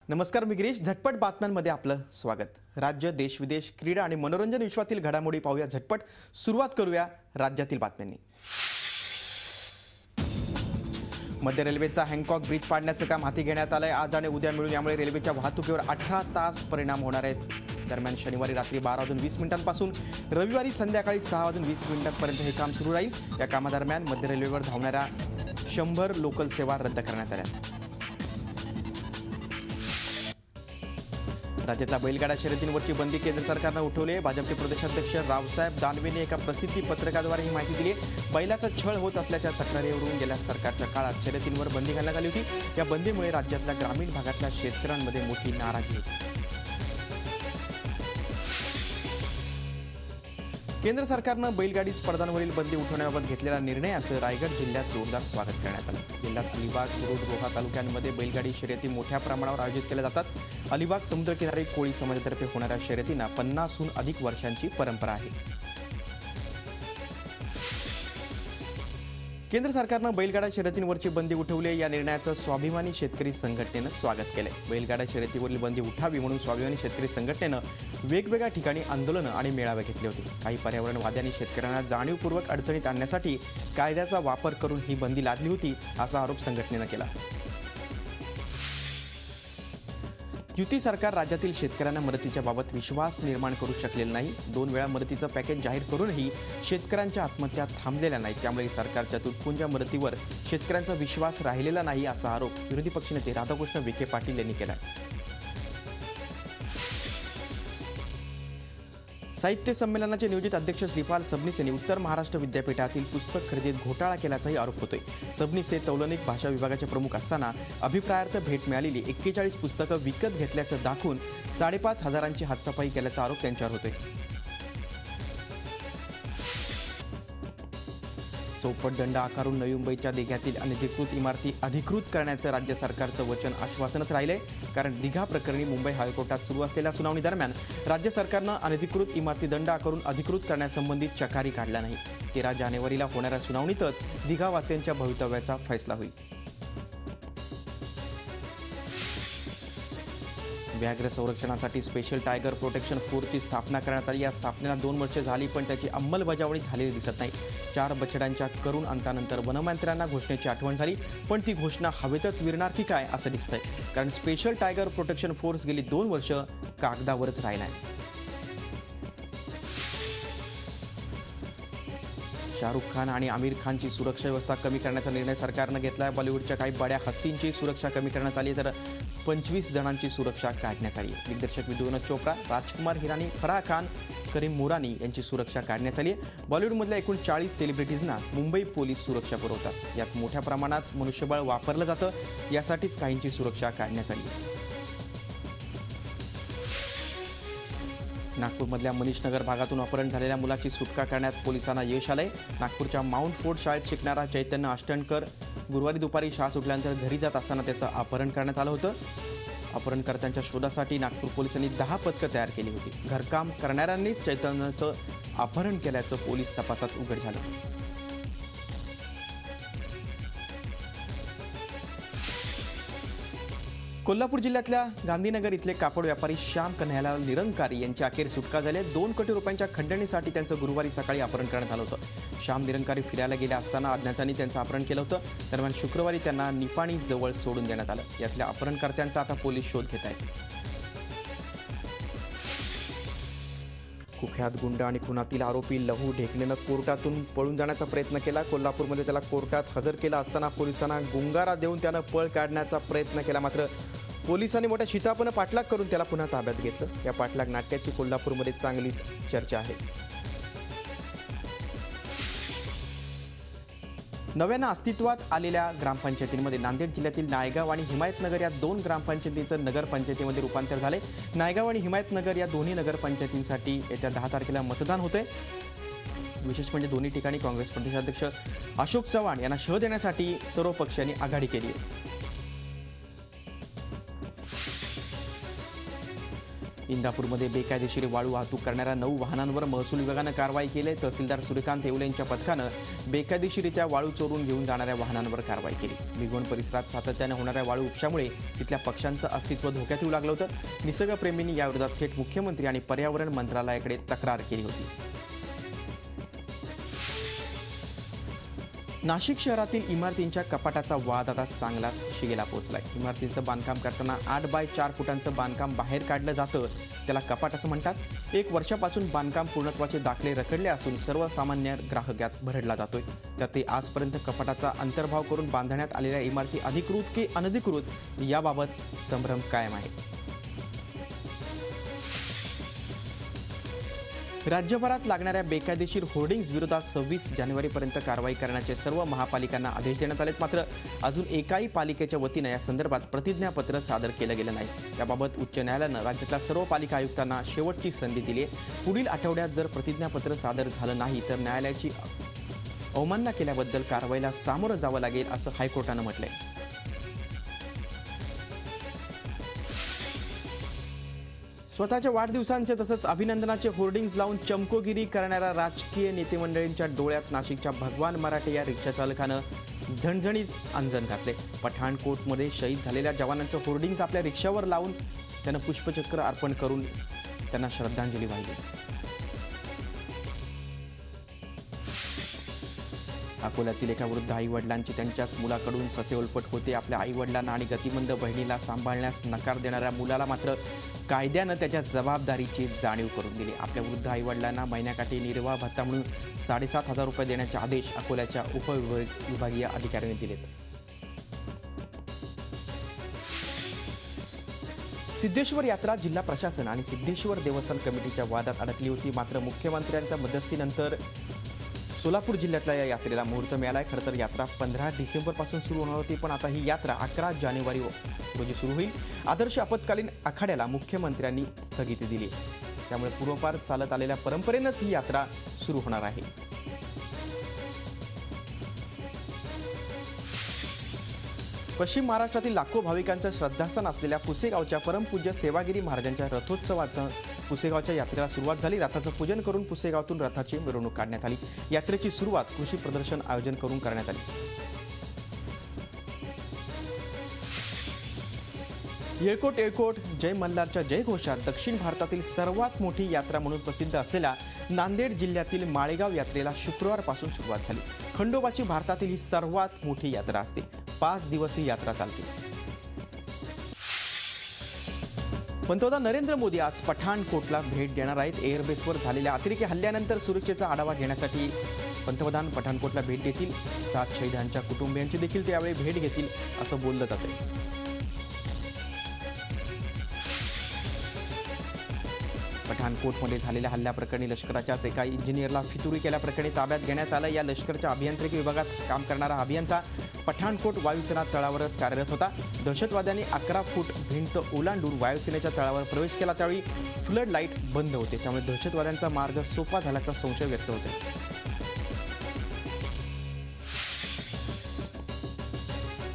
नमस्कार, मी गिरीश. झटपट बातम्यांमध्ये आपलं स्वागत. राज्य, देश, विदेश, क्रीडा आणि मनोरंजन विश्वातील घडामोडी पाहूया झटपट. सुरुवात करूया राज्यातील बातम्यांनी. मध्य रेल्वेचा हँकॉक ब्रिज पाडण्याचं काम हाती घेण्यात आलंय. आज आणि उद्या मिळून यामुळे रेल्वेच्या वाहतुकीवर 18 तास परिणाम होणार आहेत. दरम्यान शनिवारी रात्री 12:20 पासून रविवारी संध्याकाळी 6:20 पर्यंत हे काम सुरू राहील. या कामादरम्यान मध्य रेल्वेवर धावणाऱ्या 100 लोकल सेवा रद्द करण्यात आल्या. राज्यातल्या बैलगाडा शर्यतींवरची बंदी केंद्र सरकारनं उठवली आहे. भाजपचे प्रदेशाध्यक्ष रावसाहेब दानवेंनी एका प्रसिद्धी पत्रकाद्वारे ही माहिती दिली आहे. बैलाचा छळ होत असल्याच्या तक्रारीवरून गेल्या सरकारच्या काळात शर्यतींवर बंदी घालण्यात आली होती. या बंदीमुळे राज्यातल्या ग्रामीण भागातल्या शेतकऱ्यांमध्ये मोठी नाराजी होती. केंद्र सरकारनं बैलगाडी स्पर्धांवरील बंदी उठवण्याबाबत घेतलेल्या निर्णयाचं रायगड जिल्ह्यात जोरदार स्वागत करण्यात आलं. जिल्ह्यात अलिबाग, मुरुड, रोहा तालुक्यांमध्ये बैलगाडी शर्यती मोठ्या प्रमाणावर आयोजित केल्या जातात. अलिबाग समुद्रकिनारी कोळी समाजातर्फे होणाऱ्या शर्यतींना 50हून अधिक वर्षांची परंपरा आहे. केंद्र सरकारनं बैलगाडा शर्यतींवरची बंदी उठवली आहे. या निर्णयाचं स्वाभिमानी शेतकरी संघटनेनं स्वागत केलंय. बैलगाडा शर्यतीवरील बंदी उठावी म्हणून स्वाभिमानी शेतकरी संघटनेनं वेगवेगळ्या ठिकाणी आंदोलनं आणि मेळावे घेतले होते. काही पर्यावरणवाद्यांनी शेतकऱ्यांना जाणीवपूर्वक अडचणीत आणण्यासाठी कायद्याचा वापर करून ही बंदी लादली होती, असा आरोप संघटनेनं केला. युती सरकार राज्यातील शेतकऱ्यांना मदतीच्या बाबत विश्वास निर्माण करू शकलेलं नाही. 2 वेळा मदतीचं पॅकेज जाहीर करूनही शेतकऱ्यांच्या आत्महत्या थांबलेल्या नाहीत. त्यामुळे सरकारच्या तुटपुंज मदतीवर शेतकऱ्यांचा विश्वास राहिलेला नाही, असा आरोप विरोधी पक्षनेते राधाकृष्ण विखे पाटील यांनी केला. साहित्य संमेलनाचे नियोजित अध्यक्ष श्रीपाल सबनीस यांनी उत्तर महाराष्ट्र विद्यापीठातील पुस्तक खरेदीत घोटाळा केल्याचाही आरोप होतोय. सबनीस हे तौलनिक भाषा विभागाचे प्रमुख असताना अभिप्रायार्थ भेट मिळालेली 41 पुस्तकं विकत घेतल्याचं दाखवून 5,500ची हातसफाई केल्याचा आरोप त्यांच्यावर होतोय. चौपट दंड आकारून नवी मुंबईच्या दिघ्यातील अनधिकृत इमारती अधिकृत करण्याचं राज्य सरकारचं वचन आश्वासनच राहिलंय. कारण दिघा प्रकरणी मुंबई हायकोर्टात सुरू असलेल्या सुनावणी दरम्यान राज्य सरकारनं अनधिकृत इमारती दंड आकारून अधिकृत करण्यासंबंधित चकारी काढला नाही. 13 जानेवारीला होणाऱ्या सुनावणीतच दिघावासियांच्या भवितव्याचा फैसला होईल. व्याघ्र संरक्षणासाठी स्पेशल टायगर प्रोटेक्शन फोर्सची स्थापना करण्यात आली. या स्थापनेला 2 वर्षे झाली, पण त्याची अंमलबजावणी झालेली दिसत नाही. 4 बछड्यांच्या करुण अंतानंतर वनमंत्र्यांना घोषणेची आठवण झाली, पण ती घोषणा हवेतच विरणार की काय असं दिसतंय. कारण स्पेशल टायगर प्रोटेक्शन फोर्स गेली 2 वर्ष कागदावरच राहिलाय. शाहरुख खान आणि आमिर खानची सुरक्षा व्यवस्था कमी करण्याचा निर्णय सरकारनं घेतला आहे. बॉलिवूडच्या काही बड्या हस्तींची सुरक्षा कमी करण्यात आली, तर 25 जणांची सुरक्षा काढण्यात आली. दिग्दर्शक विनोद चोप्रा, राजकुमार हिरानी, फराह खान, करीम मोरानी यांची सुरक्षा काढण्यात आली आहे. बॉलिवूडमधल्या एकूण 40 सेलिब्रिटीजना मुंबई पोलीस सुरक्षा पुरवतात. यात मोठ्या प्रमाणात मनुष्यबळ वापरलं जातं, यासाठीच काहींची सुरक्षा काढण्यात आली. नागपूरमधल्या मनीषनगर भागातून अपहरण झालेल्या मुलाची सुटका करण्यात पोलिसांना यश आलंय. नागपूरच्या माउंट फोर्ट शाळेत शिकणारा चैतन्य अष्टणकर गुरुवारी दुपारी शाळा सुटल्यानंतर घरी जात असताना त्याचं अपहरण करण्यात आलं होतं. अपहरणकर्त्यांच्या शोधासाठी नागपूर पोलिसांनी 10 पथकं तयार केली होती. घरकाम करणाऱ्यांनीच चैतन्याचं अपहरण केल्याचं पोलीस तपासात उघड झालं. कोल्हापूर जिल्ह्यातल्या गांधीनगर इथले कापड व्यापारी श्याम कन्हैयालाल निरंकारी यांची अखेर सुटका झाली. 2 कोटी रुपयांच्या खंडणीसाठी त्यांचं गुरुवारी सकाळी अपहरण करण्यात आलं होतं. श्याम निरंकारी फिरायला गेले असताना अज्ञातांनी त्यांचं अपहरण केलं होतं. दरम्यान शुक्रवारी त्यांना निपाणी जवळ सोडून देण्यात आलं. यातल्या अपहरणकर्त्यांचा आता पोलीस शोध घेत आहेत. कुख्यात गुंड आणि खुनातील आरोपी लहू ढेकणेनं कोर्टातून पळून जाण्याचा प्रयत्न केला. कोल्हापूरमध्ये त्याला कोर्टात हजर केला असताना पोलिसांना गुंगारा देऊन त्यानं पळ काढण्याचा प्रयत्न केला. मात्र पोलिसांनी मोठ्या शितापनं पाठलाग करून त्याला पुन्हा ताब्यात घेतलं. या पाठलाग नाट्याची कोल्हापूरमध्ये चांगलीच चर्चा आहे. नव्यानं अस्तित्वात आलेल्या ग्रामपंचायतींमध्ये नांदेड जिल्ह्यातील नायगाव आणि हिमायतनगर या 2 ग्रामपंचायतींचं नगरपंचायतीमध्ये रूपांतर झाले. नायगाव आणि हिमायतनगर या दोन्ही नगरपंचायतींसाठी येत्या 10 तारखेला मतदान होतंय. विशेष म्हणजे दोन्ही ठिकाणी काँग्रेस प्रदेशाध्यक्ष अशोक चव्हाण यांना शह देण्यासाठी सर्व पक्षांनी आघाडी केली आहे. इंदापूरमध्ये बेकायदेशीर वाळू वाहतूक करणाऱ्या 9 वाहनांवर महसूल विभागानं कारवाई केली. तहसीलदार सूर्यकांत येवले यांच्या पथकानं बेकायदेशीरित्या वाळू चोरून घेऊन जाणाऱ्या वाहनांवर कारवाई केली. भिगवण परिसरात सातत्यानं होणाऱ्या वाळू उपशामुळे तिथल्या पक्ष्यांचं अस्तित्व धोक्यात येऊ लागलं होतं. निसर्गप्रेमींनी याविरोधात थेट मुख्यमंत्री आणि पर्यावरण मंत्रालयाकडे तक्रार केली होती. नाशिक शहरातील इमारतींच्या कपाटाचा वाद आता चांगलाच शिगेला पोहोचलाय. इमारतींचं बांधकाम करताना 8 बाय 4 फुटांचं बांधकाम बाहेर काढलं जातं, त्याला कपाट असं म्हणतात. 1 वर्षापासून बांधकाम पूर्णत्वाचे दाखले रखडले असून सर्वसामान्य ग्राहक यात भरडला जातोय. त्यात आजपर्यंत कपाटाचा अंतर्भाव करून बांधण्यात आलेल्या इमारती अधिकृत की अनधिकृत याबाबत संभ्रम कायम आहे. राज्यभरात लागणाऱ्या बेकायदेशीर होर्डिंग्ज विरोधात 26 जानेवारीपर्यंत कारवाई करण्याचे सर्व महापालिकांना आदेश देण्यात आलेत. मात्र अजून एकाही पालिकेच्या वतीनं या संदर्भात प्रतिज्ञापत्र सादर केलं गेलं नाही. याबाबत उच्च न्यायालयानं राज्यातल्या सर्व पालिका आयुक्तांना शेवटची संधी दिली आहे. पुढील आठवड्यात जर प्रतिज्ञापत्र सादर झालं नाही तर न्यायालयाची अवमानना केल्याबद्दल कारवाईला सामोरं जावं लागेल असं हायकोर्टानं म्हटलंय. स्वतःच्या वाढदिवसांचे तसंच अभिनंदनाचे होर्डिंग्ज लावून चमकोगिरी करणाऱ्या राजकीय नेते मंडळींच्या डोळ्यात नाशिकच्या भगवान मराठे या रिक्षाचालकानं झणझणीत अंजन घातले. पठाणकोटमध्ये शहीद झालेल्या जवानांचं होर्डिंग्ज आपल्या रिक्षावर लावून त्यानं पुष्पचक्र अर्पण करून त्यांना श्रद्धांजली वाहिली. अकोल्यातील एका वृद्ध आईवडिलांची त्यांच्याच मुलाकडून ससेउलपट होते. आपल्या आईवडिलांना आणि गतिमंद बहिणीला सांभाळण्यास नकार देणाऱ्या मुलाला मात्र कायद्यानं त्याच्या जबाबदारीची जाणीव करून दिली. आपल्या वृद्ध आईवडिलांना महिन्याकाठी निर्वाह भत्ता म्हणून 7,500 रुपये देण्याचे आदेश अकोल्याच्या उपविभागीय अधिकाऱ्यांनी दिलेत. सिद्धेश्वर यात्रा जिल्हा प्रशासन आणि सिद्धेश्वर देवस्थान कमिटीच्या वादात अडकली होती. मात्र मुख्यमंत्र्यांच्या मध्यस्थीनंतर सोलापूर जिल्ह्यातल्या या यात्रेला मुहूर्त मिळालाय. खरं तर यात्रा 15 डिसेंबरपासून सुरू होणार होती, पण आता ही यात्रा 11 जानेवारी रोजी सुरू होईल. आदर्श आपत्कालीन आखाड्याला मुख्यमंत्र्यांनी स्थगिती दिली, त्यामुळे पूर्वपार चालत आलेल्या परंपरेनंच ही यात्रा सुरू होणार आहे. पश्चिम महाराष्ट्रातील लाखो भाविकांचं श्रद्धास्थान असलेल्या पुसेगावच्या परमपूज्य सेवागिरी महाराजांच्या रथोत्सवाचं पुसेगावच्या यात्रेला सुरुवात झाली. रथाचं पूजन करून पुसेगावातून रथाची मिरवणूक काढण्यात आली. यात्रेची सुरुवात कृषी प्रदर्शन आयोजन करून करण्यात आली. येळकोट येळकोट जय मल्हारच्या जयघोषात दक्षिण भारतातील सर्वात मोठी यात्रा म्हणून प्रसिद्ध असलेल्या नांदेड जिल्ह्यातील माळेगाव यात्रेला शुक्रवारपासून सुरुवात झाली. खंडोबाची भारतातील ही सर्वात मोठी यात्रा असते. 5 दिवस ही यात्रा चालते. पंतप्रधान नरेंद्र मोदी आज पठाणकोटला भेट देणार आहेत. एअरबेसवर झालेल्या अतिरेकी हल्ल्यानंतर सुरक्षेचा आढावा घेण्यासाठी पंतप्रधान पठाणकोटला भेट देतील. 7 शहीदांच्या कुटुंबियांची देखील त्यावेळी भेट घेतील असं बोललं जातंय. पठाणकोटमध्ये झालेल्या हल्ल्याप्रकरणी लष्कराच्याच एका इंजिनियरला फितुरी केल्याप्रकरणी ताब्यात घेण्यात आलं. या लष्करच्या अभियांत्रिकी विभागात काम करणारा अभियंता पठाणकोट वायुसेना तळावरच कार्यरत होता. दहशतवाद्यांनी 11 फूट भिंत ओलांडून वायुसेनेच्या तळावर प्रवेश केला. त्यावेळी फ्लड लाईट बंद होते, त्यामुळे दहशतवाद्यांचा मार्ग सोपा झाल्याचा संशय व्यक्त होतो.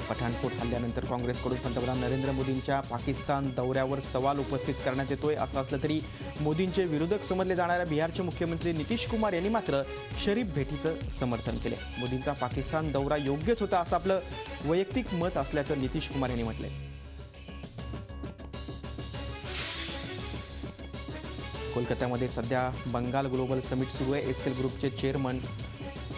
पठाणकोट हल्ल्यानंतर काँग्रेसकडून पंतप्रधान नरेंद्र मोदींच्या पाकिस्तान दौऱ्यावर सवाल उपस्थित करण्यात येतोय. असं असलं तरी मोदींचे विरोधक समजले जाणाऱ्या बिहारचे मुख्यमंत्री नितीश कुमार यांनी मात्र शरीफ भेटीचं समर्थन केलं. मोदींचा पाकिस्तान दौरा योग्यच होता असं आपलं वैयक्तिक मत असल्याचं नितीश कुमार यांनी म्हटलंय. कोलकात्यामध्ये सध्या बंगाल ग्लोबल समिट सुरू आहे. एसएल ग्रुपचे चेअरमन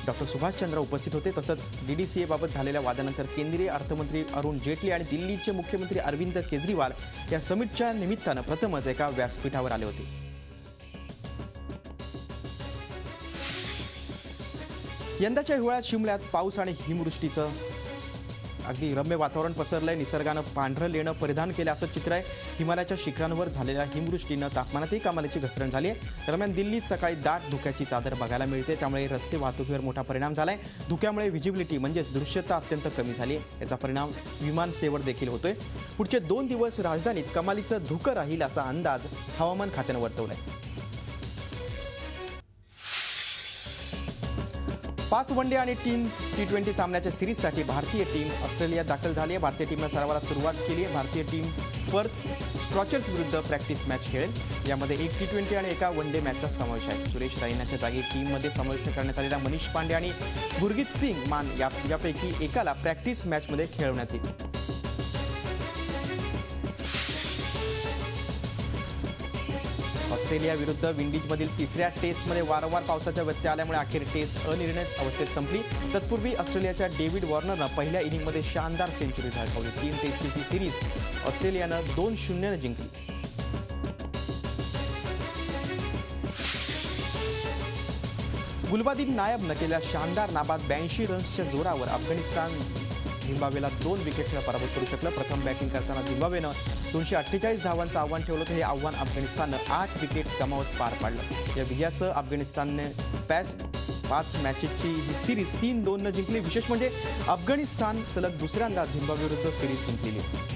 डॉक्टर सुभाष चंद्र उपस्थित होते. तसंच DDCA बाबत झालेल्या वादानंतर केंद्रीय अर्थमंत्री अरुण जेटली आणि दिल्लीचे मुख्यमंत्री अरविंद केजरीवाल या समिटच्या निमित्तानं प्रथमच एका व्यासपीठावर आले होते. यंदाच्या हिवाळ्यात शिमल्यात पाऊस आणि हिमवृष्टीचं अगदी रम्य वातावरण पसरलंय. निसर्गानं पांढरं लेणं परिधान केलं असं चित्र आहे. हिमालयाच्या शिखरांवर झालेल्या हिमवृष्टीनं तापमानातही कमालीची घसरण झाली आहे. दरम्यान दिल्लीत सकाळी दाट धुक्याची चादर बघायला मिळते, त्यामुळे रस्ते वाहतुकीवर मोठा परिणाम झालाय. धुक्यामुळे व्हिजिबिलिटी म्हणजेच दृश्यता अत्यंत कमी झाली आहे. याचा परिणाम विमान सेवेवर देखील होतोय. पुढचे 2 दिवस राजधानीत कमालीचं धुकं राहील असा अंदाज हवामान खात्यानं वर्तवलाय. 5 वनडे आणि 3 T20 सामन्याच्या सिरीजसाठी भारतीय टीम ऑस्ट्रेलियात दाखल झाली आहे. भारतीय टीमनं सरावाला सुरुवात केली आहे. भारतीय टीम पर्थ स्कॉचर्स विरुद्ध प्रॅक्टिस मॅच खेळेल। यामध्ये एक T20 आणि एका वन डे मॅचचा समावेश आहे। सुरेश रैनाच्या जागी टीममध्ये समाविष्ट करण्यात आलेला मनीष पांडे आणि गुरगीत सिंग मान यापैकी एकाला प्रॅक्टिस मॅचमध्ये खेळवण्यात येईल। ऑस्ट्रेलिया विरुद्ध विंडीजमधील तिसऱ्या टेस्टमध्ये वारंवार पावसाच्या व्यत्यय आल्यामुळे अखेर टेस्ट अनिर्णित अवस्थेत संपली। तत्पूर्वी ऑस्ट्रेलियाच्या डेव्हिड वॉर्नरनं पहिल्या इनिंगमध्ये शानदार सेंचुरी झळकावली। 3 टेस्टची ही सिरीज ऑस्ट्रेलियानं 2-0 जिंकली। गुलबादिन नायबनं केलेल्या शानदार नाबाद 82 रन्सच्या जोरावर अफगाणिस्तान झिम्बाब्वेला 2 विकेट्सला पराभूत करू शकलं। प्रथम बॅटिंग करताना झिम्बाब्वेनं 248 धावांचं आव्हान ठेवलं तर हे आव्हान अफगाणिस्ताननं 8 विकेट्स गमावत पार पाडलं। या विजयासह अफगाणिस्तानने 5 मॅचेसची ही सिरीज 3-2 जिंकली। विशेष म्हणजे अफगाणिस्तान सलग दुसऱ्यांदा झिम्बाब्वे विरुद्ध सिरीज जिंकलेली।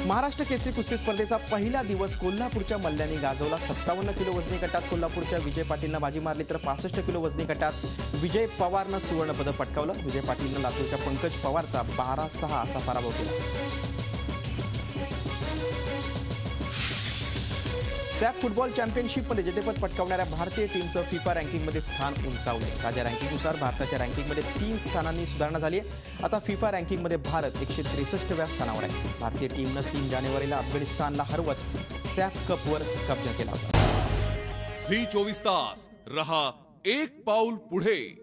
महाराष्ट्र केसरी कुस्ती स्पर्धेचा पहिला दिवस कोल्हापूरच्या मल्ल्यांनी गाजवला। 57 किलो वजनी गटात कोल्हापूरच्या विजय पाटीलनं बाजी मारली तर 65 किलो वजनी गटात विजय पवारनं सुवर्णपदक पटकावलं। विजय पाटीलनं लातूरच्या पंकज पवारचा 12-6 असा पराभव केला। सॅफ फुटबॉल चॅम्पियनशिपमध्ये जेतेपद पटकावणाऱ्या भारतीय टीमचं फिफा रँकिंगमध्ये स्थान उंचावले। ताज्या रँकिंगनुसार भारताच्या रँकिंगमध्ये 3 स्थानांनी सुधारणा झाली आहे। आता फिफा रँकिंगमध्ये भारत 163व्या स्थानावर आहे। भारतीय टीमनं 3 जानेवारीला अफगाणिस्तानला हरवत सॅफ कपवर कब्जा केला होता। झी 24 तास रहा एक पाऊल पुढे।